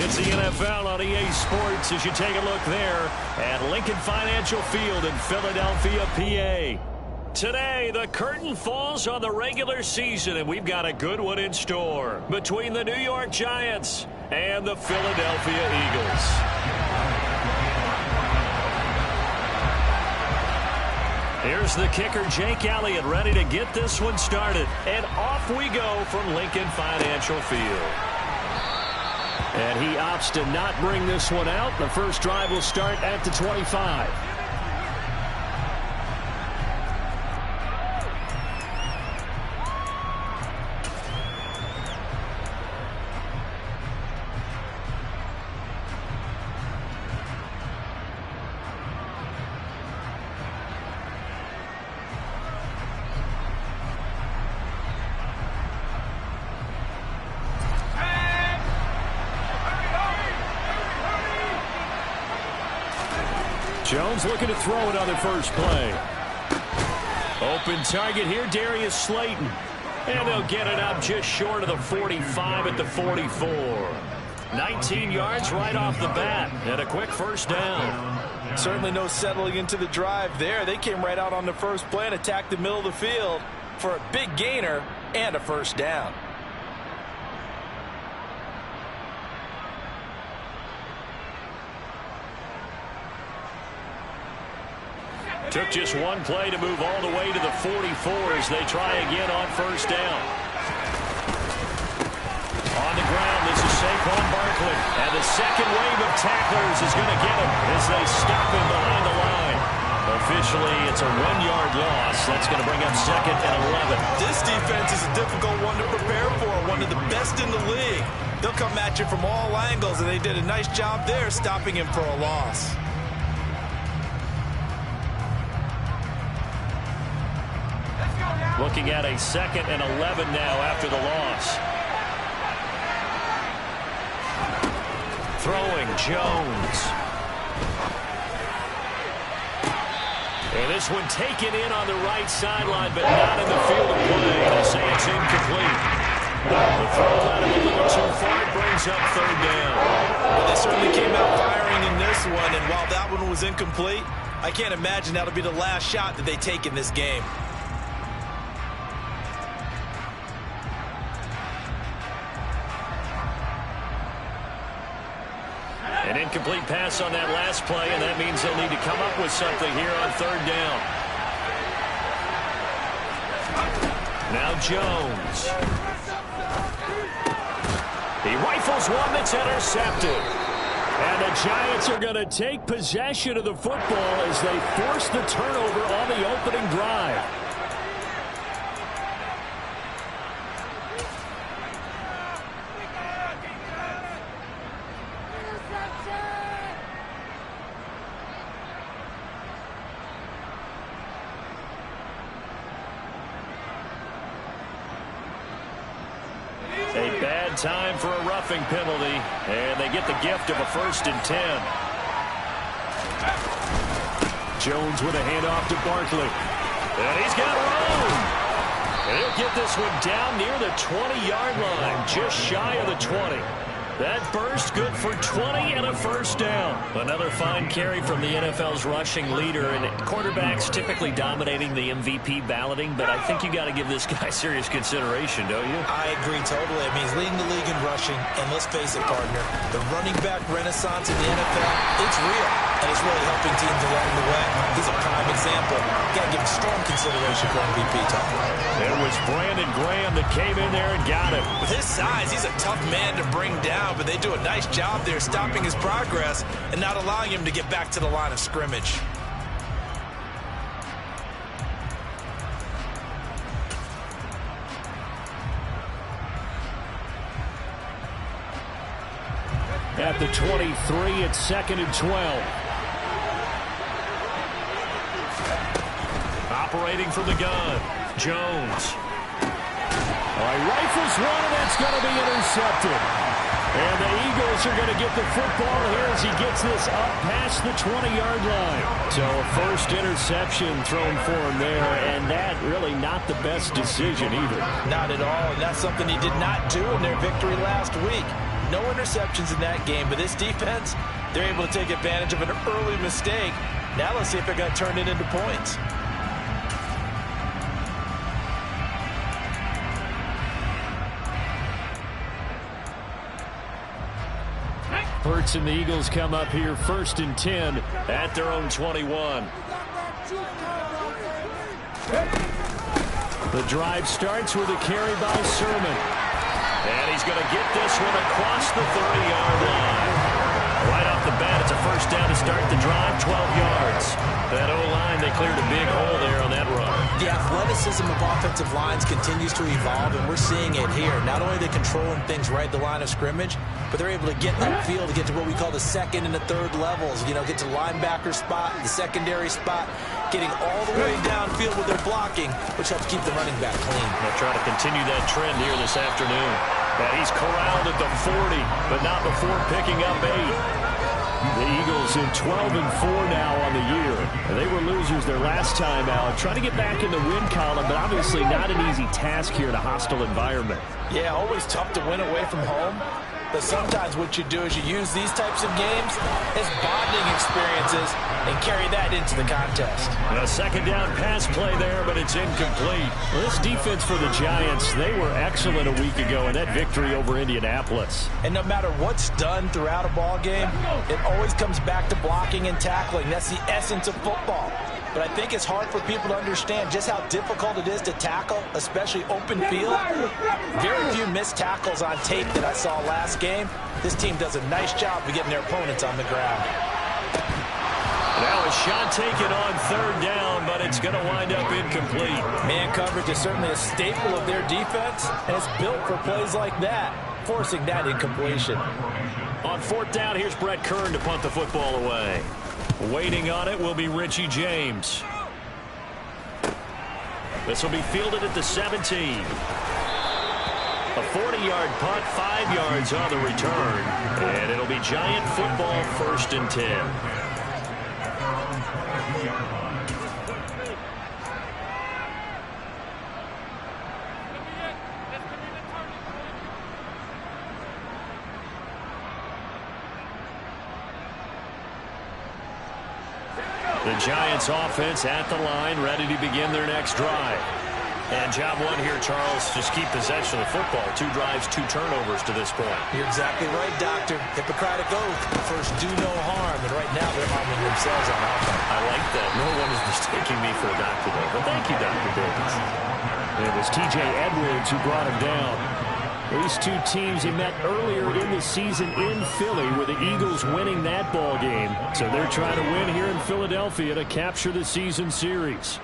It's the NFL on EA Sports as you take a look there at Lincoln Financial Field in Philadelphia, PA. Today, the curtain falls on the regular season, and we've got a good one in store between the New York Giants and the Philadelphia Eagles. Here's the kicker, Jake Elliott, ready to get this one started. And off we go from Lincoln Financial Field. And he opts to not bring this one out. The first drive will start at the 25. Jones looking to throw it on the first play. Open target here, Darius Slayton. And they'll get it up just short of the 45 at the 44. 19 yards right off the bat and a quick first down. Certainly no settling into the drive there. They came right out on the first play and attacked the middle of the field for a big gainer and a first down. Took just one play to move all the way to the 44 as they try again on first down. On the ground, this is Saquon Barkley. And the second wave of tacklers is going to get him as they stop him behind the line. Officially, it's a 1-yard loss. That's going to bring up second and 11. This defense is a difficult one to prepare for, one of the best in the league. They'll come at you from all angles, and they did a nice job there stopping him for a loss. Looking at a second and 11 now after the loss. Throwing Jones. And this one taken in on the right sideline, but not in the field of play. They'll say it's incomplete. The throw out of a little too far brings up third down. Well, they certainly came out firing in this one, and while that one was incomplete, I can't imagine that'll be the last shot that they take in this game. An incomplete pass on that last play, and that means they'll need to come up with something here on third down. Now Jones. He rifles one that's intercepted. And the Giants are going to take possession of the football as they force the turnover on the opening drive. A bad time for a roughing penalty, and they get the gift of a 1st and 10. Jones with a handoff to Barkley. And he's got room. And he'll get this one down near the 20-yard line, just shy of the 20. That burst good for 20 and a first down. Another fine carry from the NFL's rushing leader, and quarterbacks typically dominating the MVP balloting, but I think you got to give this guy serious consideration, don't you? I agree totally. I mean, he's leading the league in rushing, and let's face it, partner, the running back renaissance in the NFL, it's real, and it's really helping teams along the way. He's a prime example. Got to give him strong consideration for MVP talk. It was Brandon Graham that came in there and got him. With his size, he's a tough man to bring down, but they do a nice job there stopping his progress and not allowing him to get back to the line of scrimmage. At the 23, it's 2nd and 12. Operating from the gun, Jones. Rifles one, and that's going to be intercepted. And the Eagles are going to get the football here as he gets this up past the 20-yard line. So a first interception thrown for him there, and that really not the best decision either. Not at all, and that's something he did not do in their victory last week. No interceptions in that game, but this defense, they're able to take advantage of an early mistake. Now let's see if they're going to turn it into points. Hurts and the Eagles come up here 1st and 10 at their own 21. The drive starts with a carry by Sermon. And he's going to get this one across the 30-yard line. Right off the bat, it's a first down to start the drive, 12 yards. That O-line, they cleared a big hole there on that run. The athleticism of offensive lines continues to evolve, and we're seeing it here. Not only are they controlling things right at the line of scrimmage, but they're able to get upfield to get to what we call the second and the third levels. You know, get to linebacker spot, the secondary spot, getting all the way downfield with their blocking, which helps keep the running back clean. They'll try to continue that trend here this afternoon. And he's corralled at the 40, but not before picking up 8. The Eagles in 12-4 now on the year. And they were losers their last time out. Trying to get back in the win column, but obviously not an easy task here in a hostile environment. Yeah, always tough to win away from home. But sometimes what you do is you use these types of games as bonding experiences and carry that into the contest. A second down pass play there, but it's incomplete. Well, this defense for the Giants, they were excellent a week ago in that victory over Indianapolis. And no matter what's done throughout a ball game, it always comes back to blocking and tackling. That's the essence of football. But I think it's hard for people to understand just how difficult it is to tackle, especially open field. Very few missed tackles on tape that I saw last game. This team does a nice job of getting their opponents on the ground. Now a shot taken on 3rd down, but it's going to wind up incomplete. Man coverage is certainly a staple of their defense, and it's built for plays like that, forcing that incompletion. On 4th down, here's Brett Kern to punt the football away. Waiting on it will be Richie James. This will be fielded at the 17. A 40-yard punt, 5 yards on the return. And it'll be Giant football 1st and 10. The Giants offense at the line, ready to begin their next drive. And job one here, Charles, just keep possession of the football. 2 drives, 2 turnovers to this point. You're exactly right, Doctor. Hippocratic oath. First, do no harm. And right now, they're harming themselves on offense. I like that. No one is mistaking me for a doctor, though. But thank you, Dr. Davis. It was T.J. Edwards who brought him down. These two teams, they met earlier in the season in Philly with the Eagles winning that ball game. So they're trying to win here in Philadelphia to capture the season series.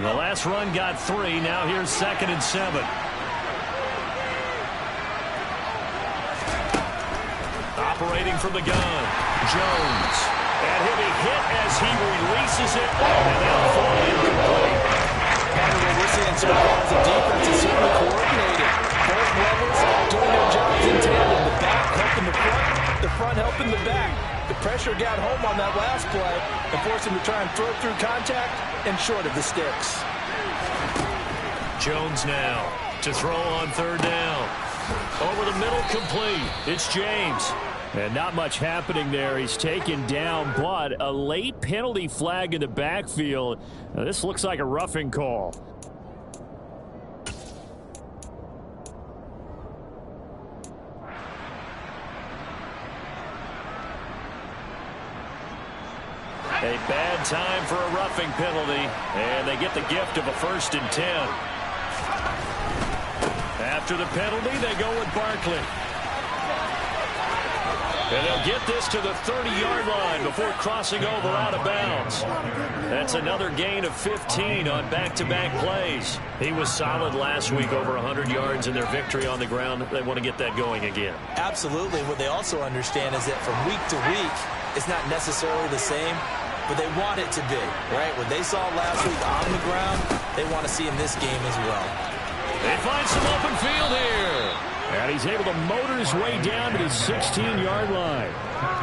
The last run got 3. Now here's 2nd and 7. Operating from the gun, Jones. And he'll be hit as he releases it. And that'll fall incomplete. Part of what we're seeing so far as the defense is certainly coordinated. Both levels doing their jobs in tandem. The back helping the front helping the back. The pressure got home on that last play and forced him to try and throw through contact and short of the sticks. Jones now to throw on 3rd down. Over the middle, complete. It's James. And not much happening there. He's taken down, but a late penalty flag in the backfield. Now, this looks like a roughing call. A bad time for a roughing penalty, and they get the gift of a 1st and 10. After the penalty, they go with Barkley. And they'll get this to the 30-yard line before crossing over out of bounds. That's another gain of 15 on back-to-back plays. He was solid last week, over 100 yards in their victory on the ground. They want to get that going again. Absolutely. What they also understand is that from week to week, it's not necessarily the same, but they want it to be, right? What they saw last week on the ground, they want to see in this game as well. They find some open field here. And he's able to motor his way down to the 16-yard line.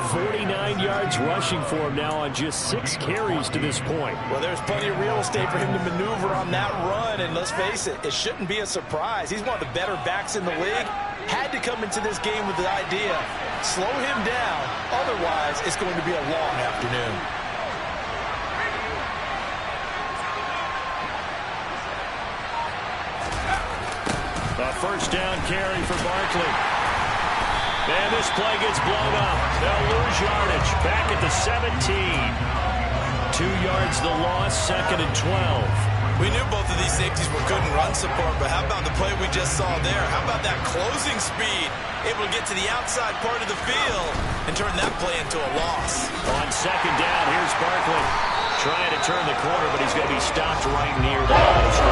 49 yards rushing for him now on just 6 carries to this point. Well, there's plenty of real estate for him to maneuver on that run, and let's face it, it shouldn't be a surprise. He's one of the better backs in the league. Had to come into this game with the idea, slow him down, otherwise it's going to be a long afternoon. A first down carry for Barkley. And this play gets blown up. They'll lose yardage. Back at the 17. 2 yards the loss, 2nd and 12. We knew both of these safeties were good in run support, but how about the play we just saw there? How about that closing speed? Able to get to the outside part of the field and turn that play into a loss. On 2nd down, here's Barkley. Trying to turn the corner, but he's going to be stopped right near the line of scrimmage.